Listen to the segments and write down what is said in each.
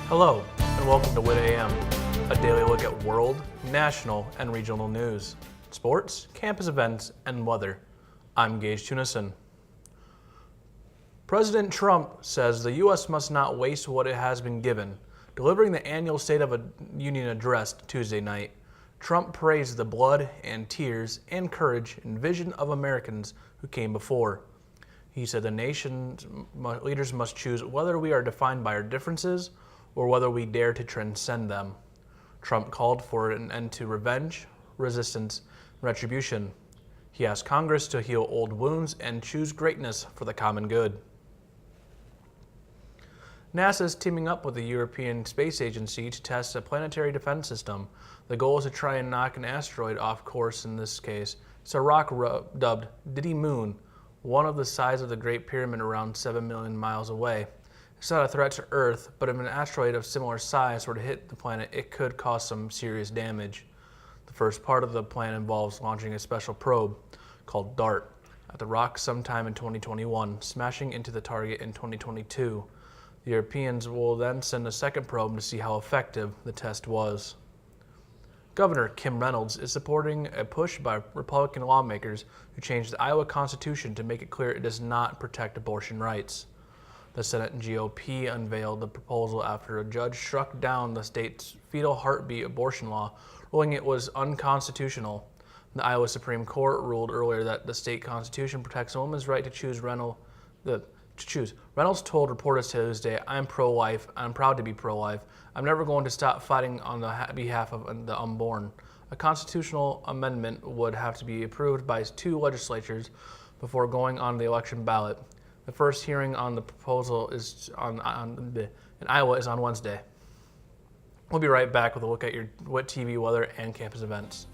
Hello, and welcome to WIT AM, a daily look at world, national, and regional news, sports, campus events, and weather. I'm Gage Tunison. President Trump says the U.S. must not waste what it has been given. Delivering the annual State of the Union address Tuesday night, Trump praised the blood and tears and courage and vision of Americans who came before. He said the nation's leaders must choose whether we are defined by our differences or whether we dare to transcend them. Trump called for an end to revenge, resistance, and retribution. He asked Congress to heal old wounds and choose greatness for the common good. NASA is teaming up with the European Space Agency to test a planetary defense system. The goal is to try and knock an asteroid off course. In this case, it's a rock dubbed Diddy Moon, one of the size of the Great Pyramid, around 7 million miles away. It's not a threat to Earth, but if an asteroid of similar size were to hit the planet, it could cause some serious damage. The first part of the plan involves launching a special probe called DART at the rock sometime in 2021, smashing into the target in 2022. The Europeans will then send a second probe to see how effective the test was. Governor Kim Reynolds is supporting a push by Republican lawmakers who changed the Iowa Constitution to make it clear it does not protect abortion rights. The Senate GOP unveiled the proposal after a judge struck down the state's fetal heartbeat abortion law, ruling it was unconstitutional. The Iowa Supreme Court ruled earlier that the state constitution protects a woman's right to choose. Reynolds told reporters Tuesday, "I'm pro-life. I'm proud to be pro-life. I'm never going to stop fighting on the behalf of the unborn." A constitutional amendment would have to be approved by 2 legislatures before going on the election ballot. The first hearing on the proposal is in Iowa is on Wednesday. We'll be right back with a look at your WIT TV weather and campus events.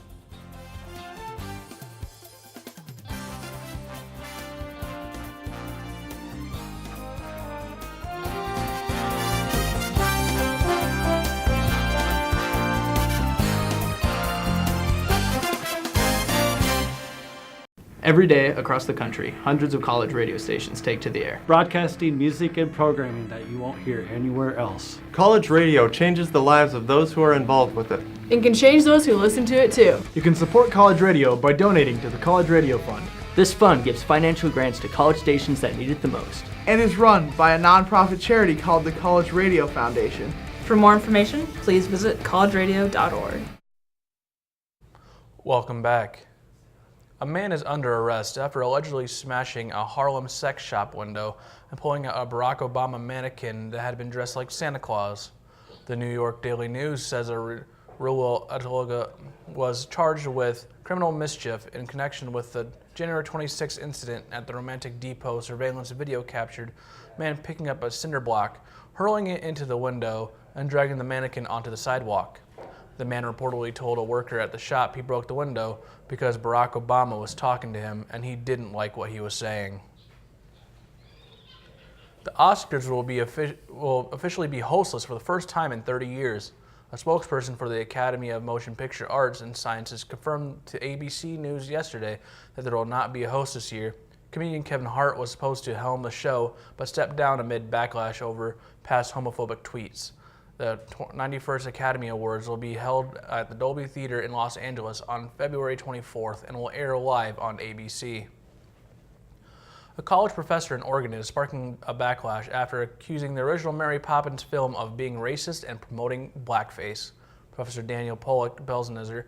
Every day across the country, hundreds of college radio stations take to the air, broadcasting music and programming that you won't hear anywhere else. College radio changes the lives of those who are involved with it. And can change those who listen to it too. You can support college radio by donating to the College Radio Fund. This fund gives financial grants to college stations that need it the most. And is run by a nonprofit charity called the College Radio Foundation. For more information, please visit collegeradio.org. Welcome back. A man is under arrest after allegedly smashing a Harlem sex shop window and pulling out a Barack Obama mannequin that had been dressed like Santa Claus. The New York Daily News says Raul Ataloga was charged with criminal mischief in connection with the January 26 incident at the Romantic Depot. Surveillance video captured a man picking up a cinder block, hurling it into the window, and dragging the mannequin onto the sidewalk. The man reportedly told a worker at the shop he broke the window because Barack Obama was talking to him and he didn't like what he was saying. The Oscars will officially be hostless for the first time in 30 years. A spokesperson for the Academy of Motion Picture Arts and Sciences confirmed to ABC News yesterday that there will not be a host this year. Comedian Kevin Hart was supposed to helm the show but stepped down amid backlash over past homophobic tweets. The 91st Academy Awards will be held at the Dolby Theater in Los Angeles on February 24th and will air live on ABC. A college professor in Oregon is sparking a backlash after accusing the original Mary Poppins film of being racist and promoting blackface. Professor Daniel Belzenezer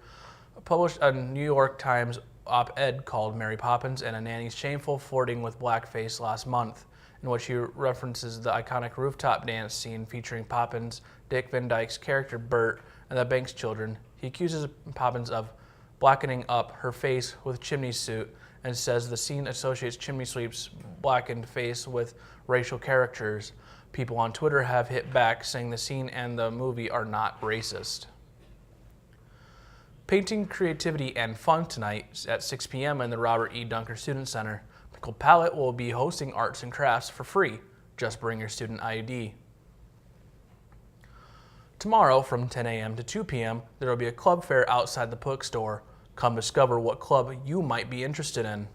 published a New York Times op-ed called Mary Poppins and a Nanny's Shameful Flirting with Blackface last month, in which he references the iconic rooftop dance scene featuring Poppins, Dick Van Dyke's character Bert, and the Banks children. He accuses Poppins of blackening up her face with chimney suit and says the scene associates Chimney Sweep's blackened face with racial characters. People on Twitter have hit back, saying the scene and the movie are not racist. Painting, creativity, and fun tonight at 6 p.m. in the Robert E. Dunker Student Center. Michael Pallet will be hosting arts and crafts for free. Just bring your student ID. Tomorrow from 10 a.m. to 2 p.m. there will be a club fair outside the bookstore. Come discover what club you might be interested in.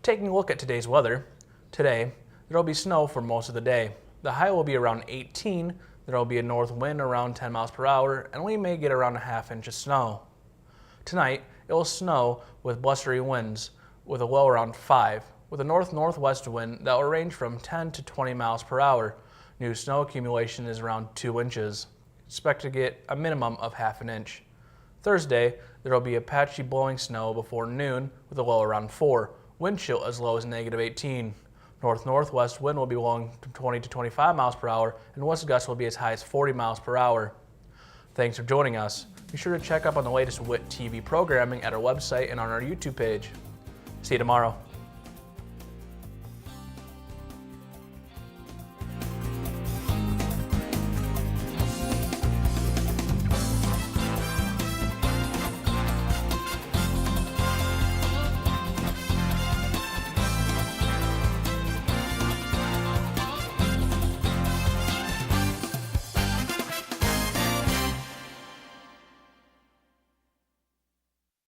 Taking a look at today's weather. Today, there will be snow for most of the day. The high will be around 18. There will be a north wind around 10 miles per hour, and we may get around a half inch of snow. Tonight, it will snow with blustery winds with a low around 5, with a north-northwest wind that will range from 10 to 20 miles per hour. New snow accumulation is around 2 inches. Expect to get a minimum of half an inch. Thursday, there will be a patchy blowing snow before noon with a low around 4. Wind chill as low as -18. North-northwest wind will be blowing from 20 to 25 miles per hour, and west gusts will be as high as 40 miles per hour. Thanks for joining us. Be sure to check up on the latest WIT TV programming at our website and on our YouTube page. See you tomorrow.